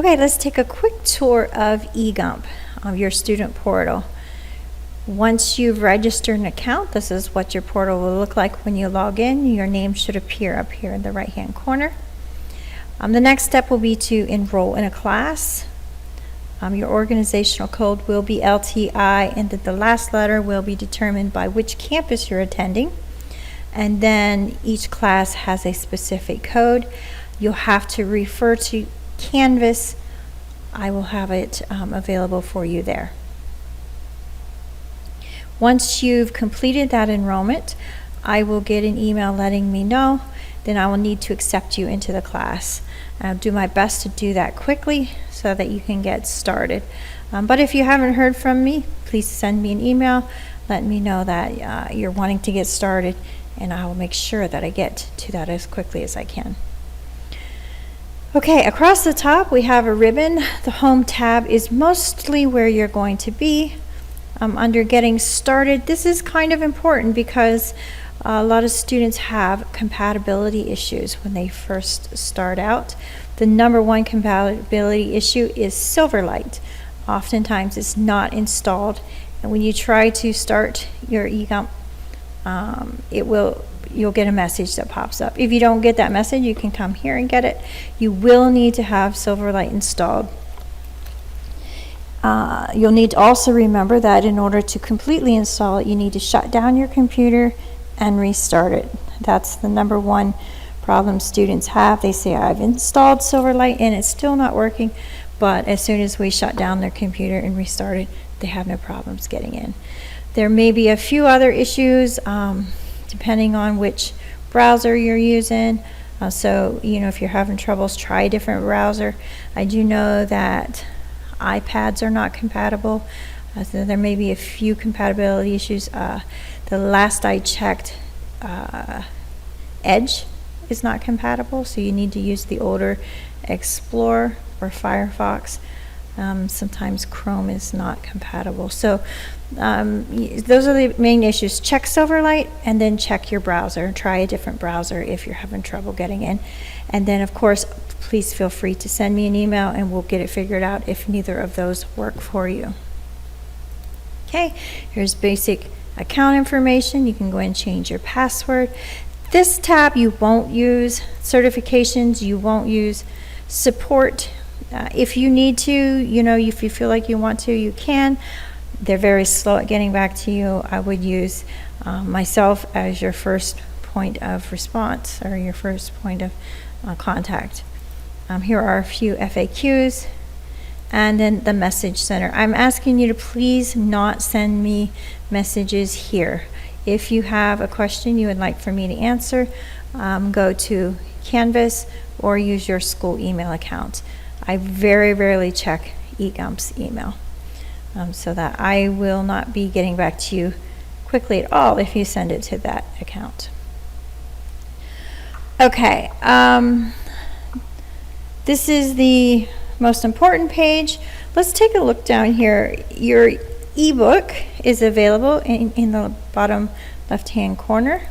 Okay, let's take a quick tour of Egumpp, your student portal. Once you've registered an account, this is what your portal will look like when you log in. Your name should appear up here in the right-hand corner. The next step will be to enroll in a class. Your organizational code will be LTI, and that the last letter will be determined by which campus you're attending. And then each class has a specific code. You'll have to refer to Canvas. I will have it available for you there. Once you've completed that enrollment, I will get an email letting me know. Then I will need to accept you into the class. I'll do my best to do that quickly so that you can get started. But if you haven't heard from me, please send me an email. Let me know that you're wanting to get started, and I will make sure that I get to that as quickly as I can. Okay, across the top we have a ribbon. The Home tab is mostly where you're going to be. Under Getting Started, this is kind of important because a lot of students have compatibility issues when they first start out. The number one compatibility issue is Silverlight. Oftentimes it's not installed, and when you try to start your Egumpp, you'll get a message that pops up. If you don't get that message, you can come here and get it. You will need to have Silverlight installed. You'll need to also remember that in order to completely install it, you need to shut down your computer and restart it. That's the number one problem students have. They say, I've installed Silverlight and it's still not working, but as soon as we shut down their computer and restart it, they have no problems getting in. There may be a few other issues depending on which browser you're using. So, if you're having troubles, try a different browser. I do know that iPads are not compatible. So there may be a few compatibility issues. The last I checked, Edge is not compatible, so you need to use the older Explorer or Firefox. Sometimes Chrome is not compatible. So those are the main issues. Check Silverlight and then check your browser. Try a different browser if you're having trouble getting in. And then, of course, please feel free to send me an email and we'll get it figured out if neither of those work for you. Okay, here's basic account information. You can go and change your password. This tab you won't use. Certifications, you won't use. Support, if you need to, if you feel like you want to, you can. They're very slow at getting back to you. I would use myself as your first point of response or your first point of contact. Here are a few FAQs, and then the message center. I'm asking you to please not send me messages here. If you have a question you would like for me to answer, go to Canvas or use your school email account. I very rarely check Egumpp's email, so that I will not be getting back to you quickly at all if you send it to that account. Okay, this is the most important page. Let's take a look down here. Your ebook is available in the bottom left-hand corner.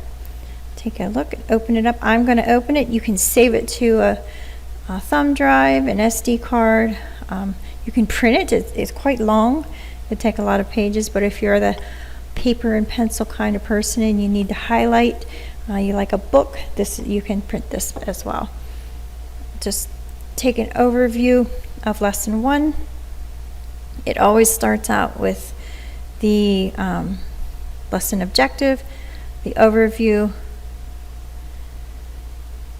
Take a look, open it up. I'm going to open it. You can save it to a thumb drive, an SD card. You can print it. It's quite long. It'd take a lot of pages, but if you're the paper and pencil kind of person and you need to highlight, you like a book, you can print this as well. Just take an overview of lesson 1. It always starts out with the lesson objective, the overview,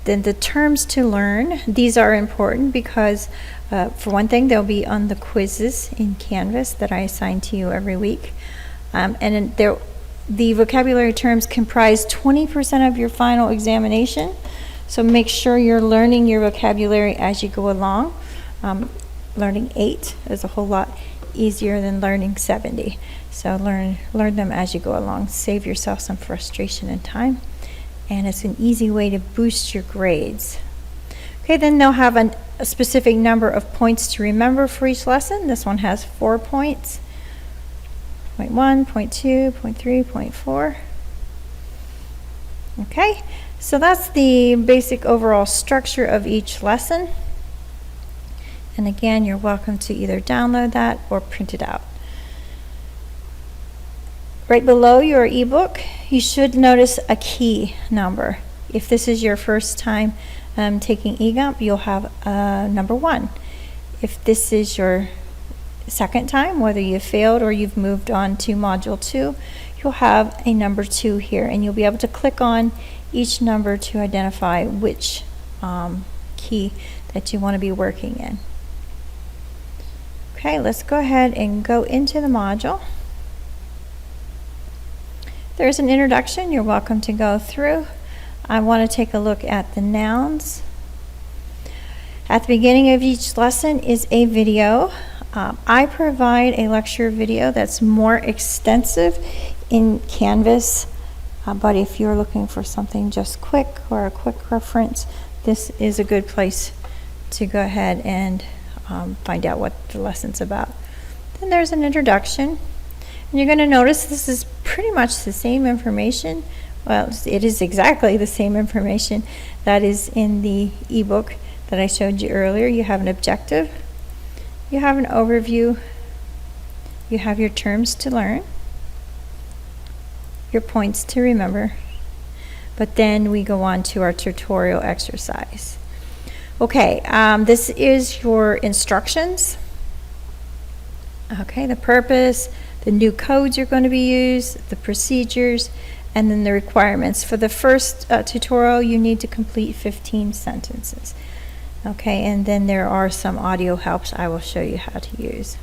then the terms to learn. These are important because for one thing, they'll be on the quizzes in Canvas that I assign to you every week. And the vocabulary terms comprise 20% of your final examination. So make sure you're learning your vocabulary as you go along. Learning 8 is a whole lot easier than learning 70. So learn them as you go along. Save yourself some frustration and time. And it's an easy way to boost your grades. Okay, then they'll have a specific number of points to remember for each lesson. This one has 4 points. Point 1, point 2, point 3, point 4. Okay, so that's the basic overall structure of each lesson. And again, you're welcome to either download that or print it out. Right below your ebook, you should notice a key number. If this is your first time taking Egumpp, you'll have number 1. If this is your second time, whether you failed or you've moved on to module 2, you'll have a number 2 here, and you'll be able to click on each number to identify which key that you want to be working in. Okay, let's go ahead and go into the module. There's an introduction you're welcome to go through. I want to take a look at the nouns. At the beginning of each lesson is a video. I provide a lecture video that's more extensive in Canvas, but if you're looking for something just quick or a quick reference, this is a good place to go ahead and find out what the lesson's about. Then there's an introduction, and you're going to notice this is pretty much the same information. Well, it is exactly the same information that is in the ebook that I showed you earlier. You have an objective, you have an overview, you have your terms to learn, your points to remember, but then we go on to our tutorial exercise. Okay, this is your instructions. Okay, the purpose, the new codes you're going to be used, the procedures, and then the requirements. For the first tutorial, you need to complete 15 sentences. Okay, and then there are some audio helps I will show you how to use.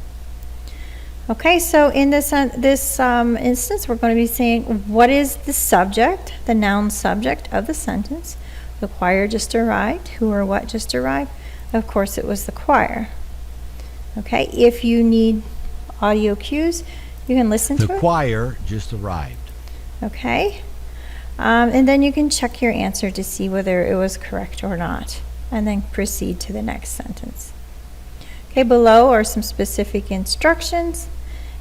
Okay, so in this instance, we're going to be saying what is the subject, the noun subject of the sentence. The choir just arrived. Who or what just arrived? Of course, it was the choir. Okay, if you need audio cues, you can listen to it. The choir just arrived. Okay, and then you can check your answer to see whether it was correct or not, and then proceed to the next sentence. Okay, below are some specific instructions,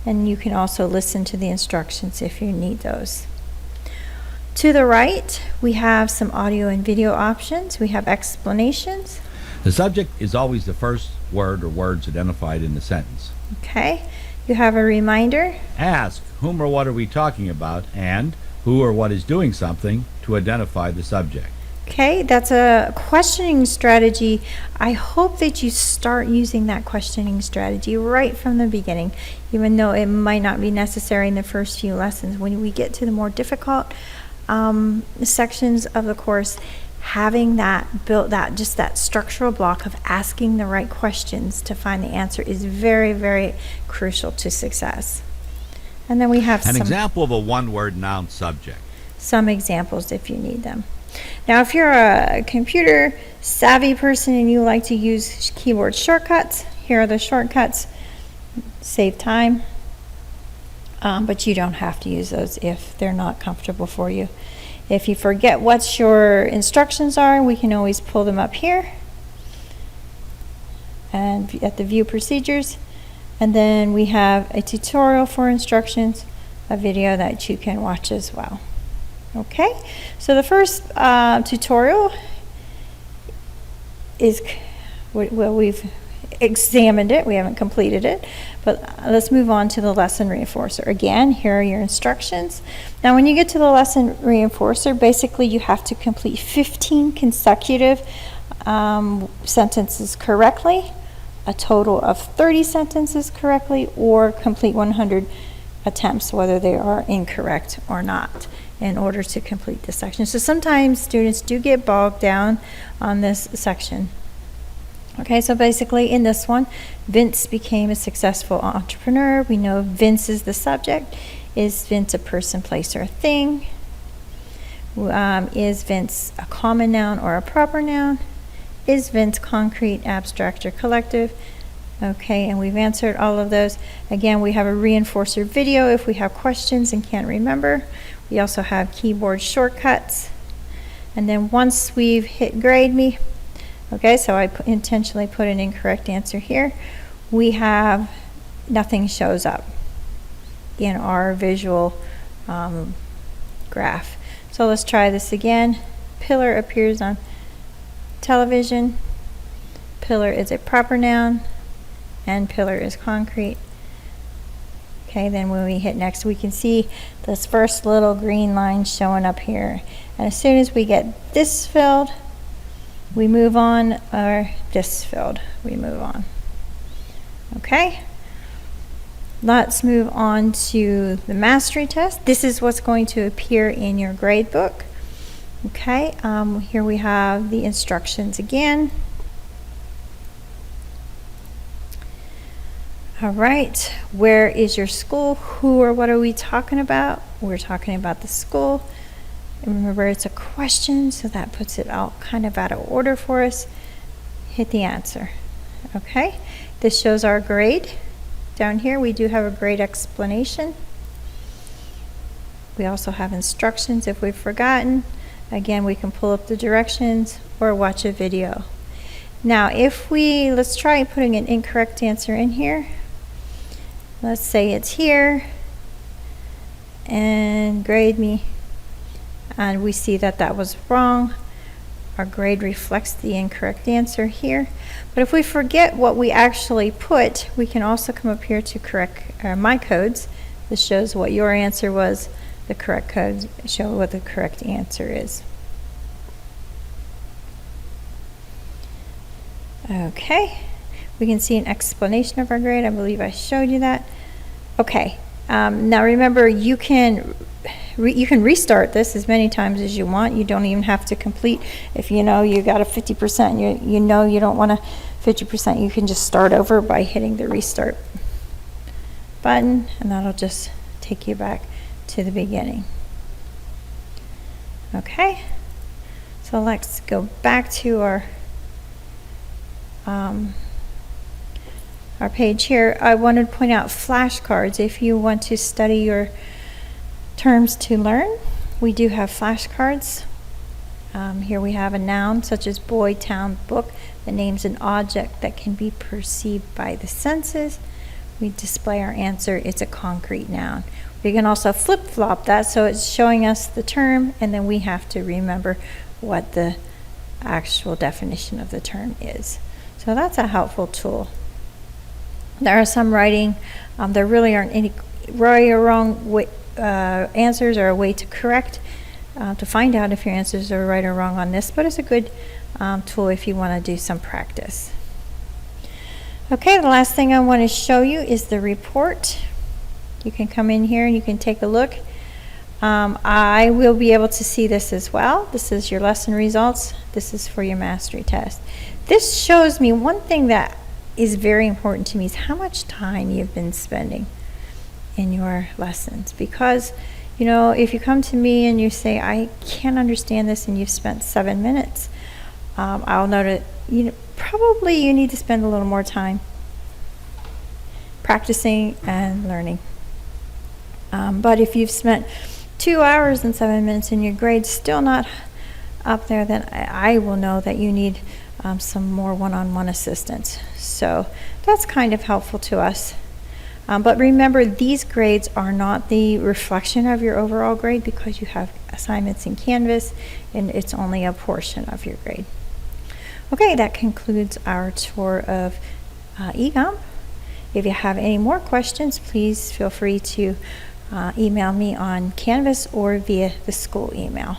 and you can also listen to the instructions if you need those. To the right, we have some audio and video options. We have explanations. The subject is always the first word or words identified in the sentence. Okay, you have a reminder. Ask, whom or what are we talking about, and who or what is doing something to identify the subject. Okay, that's a questioning strategy. I hope that you start using that questioning strategy right from the beginning, even though it might not be necessary in the first few lessons. When we get to the more difficult sections of the course, having just that structural block of asking the right questions to find the answer is very, very crucial to success. And then we have an example of a one-word noun subject. Some examples if you need them. Now, if you're a computer savvy person and you like to use keyboard shortcuts, here are the shortcuts. Save time, but you don't have to use those if they're not comfortable for you. If you forget what your instructions are, we can always pull them up here and at the view procedures, and then we have a tutorial for instructions, a video that you can watch as well. Okay, so the first tutorial is, well, we've examined it, we haven't completed it, but let's move on to the lesson reinforcer. Again, here are your instructions. Now when you get to the lesson reinforcer, basically you have to complete 15 consecutive sentences correctly, a total of 30 sentences correctly, or complete 100 attempts, whether they are incorrect or not, in order to complete this section. So sometimes students do get bogged down on this section. Okay, so basically in this one, Vince became a successful entrepreneur. We know Vince is the subject. Is Vince a person, place, or a thing? Is Vince a common noun or a proper noun? Is Vince concrete, abstract, or collective? Okay, and we've answered all of those. Again, we have a reinforcer video if we have questions and can't remember. We also have keyboard shortcuts. And then once we've hit grade me, okay, so I intentionally put an incorrect answer here, we have nothing shows up in our visual graph. So let's try this again. Pillar appears on television. Pillar is a proper noun, and pillar is concrete. Okay, then when we hit next, we can see this first little green line showing up here. And as soon as we get this filled, we move on, or this filled, we move on. Okay, let's move on to the mastery test. This is what's going to appear in your grade book. Okay, here we have the instructions again. All right, where is your school? Who or what are we talking about? We're talking about the school. And remember, it's a question, so that puts it all kind of out of order for us. Hit the answer. Okay, this shows our grade. Down here, we do have a grade explanation. We also have instructions if we've forgotten. Again, we can pull up the directions or watch a video. Now, let's try putting an incorrect answer in here. Let's say it's here, and grade me, and we see that that was wrong. Our grade reflects the incorrect answer here. But if we forget what we actually put, we can also come up here to correct my codes. This shows what your answer was. The correct codes show what the correct answer is. Okay, we can see an explanation of our grade. I believe I showed you that. Okay, now remember, you can restart this as many times as you want. You don't even have to complete. If you know you got a 50%, you know you don't want a 50%, you can just start over by hitting the restart button, and that'll just take you back to the beginning. Okay, so let's go back to our page here. I wanted to point out flashcards. If you want to study your terms to learn, we do have flashcards. Here we have a noun such as boy, town, book that names an object that can be perceived by the senses. We display our answer. It's a concrete noun. We can also flip-flop that, so it's showing us the term, and then we have to remember what the actual definition of the term is. So that's a helpful tool. There are some writing, there really aren't any right or wrong answers or a way to correct, to find out if your answers are right or wrong on this, but it's a good tool if you want to do some practice. Okay, the last thing I want to show you is the report. You can come in here and you can take a look. I will be able to see this as well. This is your lesson results. This is for your mastery test. This shows me one thing that is very important to me is how much time you've been spending in your lessons. Because, you know, if you come to me and you say, I can't understand this, and you've spent 7 minutes, I'll note it. Probably you need to spend a little more time practicing and learning. But if you've spent 2 hours and 7 minutes and your grade's still not up there, then I will know that you need some more one-on-one assistance. So that's kind of helpful to us. But remember, these grades are not the reflection of your overall grade because you have assignments in Canvas and it's only a portion of your grade. Okay, that concludes our tour of Egumpp. If you have any more questions, please feel free to email me on Canvas or via the school email.